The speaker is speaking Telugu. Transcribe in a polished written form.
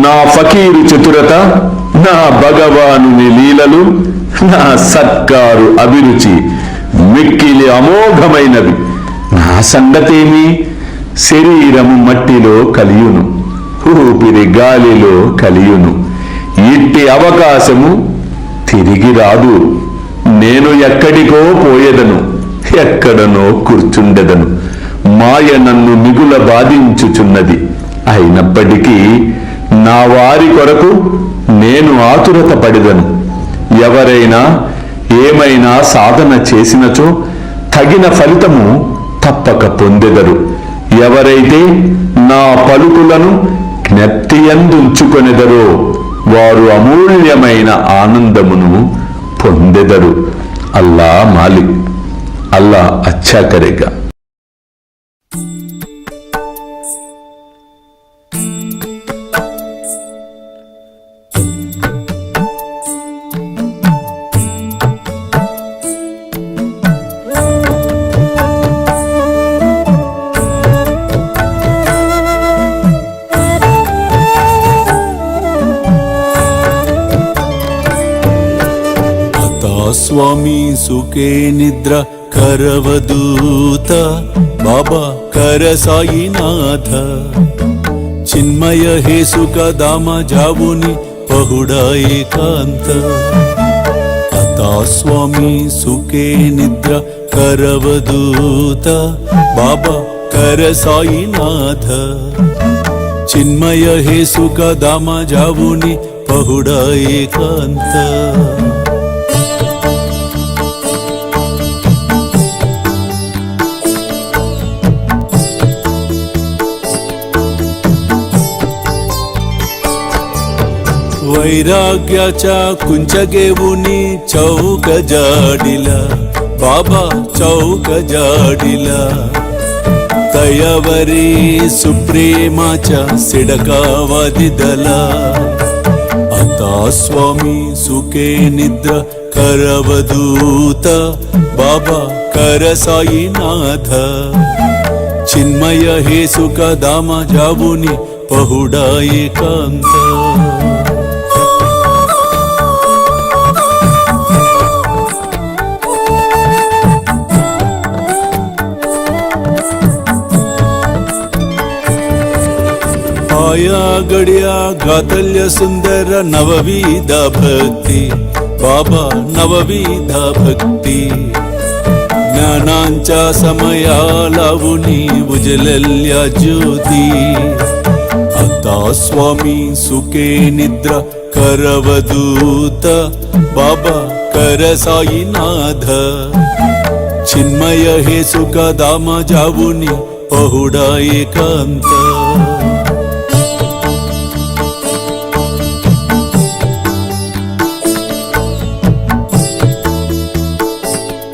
నా ఫకీరు చతురత, నా భగవానుని లీలలు, నా సత్కారు అభిరుచి మిక్కిలి అమోఘమైనవి. నా సంగతేమి? శరీరము మట్టిలో కలియును, ఊపిరి గాలిలో కలియును. ఇట్టి అవకాశము తిరిగి రాదు. నేను ఎక్కడికో పోయేదను, ఎక్కడనో కూర్చుండెదను. మాయ నన్ను మిగుల బాధించుచున్నది. అయినప్పటికీ నా వారి కొరకు నేను ఆతురత పడిదను. ఎవరైనా ఏమైనా సాధన చేసినచో తగిన ఫలితము తప్పక పొందెదరు. ఎవరైతే నా పలుకులను జ్ఞప్తియందుంచుకొనెదరో వారు అమూల్యమైన ఆనందమును పొందెదరు. అల్లా మాలిక్, అల్లా అచ్చా కరేగా. స్వామి సుఖే నిద్ర కరవదూత బాబా కర సాయినాథ చిన్మయ హే సుఖ దామ జావుని పహుడా ఏకాంత అతా స్వామి సుఖే నిద్ర కరవదూత బాబా కర సాయినాథ చిన్మయ హే సుఖ దామ జావుని పహుడా ఏకాంత वैराग्याच्या कुंचगेवुनी चौक जाडिला बाबा चौक जाडिला तयावरी सुप्रेमाच्या सिडकावादिदला आता स्वामी सुखे निद्र करवदूत बाबा कर साईनाथ चिन्मय हे सुख दामा जावुनी पहुडा एकांत आया गड्या गातल्य सुंदर नवविधा भक्ती बाबा नवविधा भक्ती ज्ञानांच्या समया लावुनी उजलल्या ज्योती आता स्वामी सुखे निद्रा करवदूत बाबा कर साईनाथ चिन्मय हे सुख दामा जावुनी पहुडा एकांत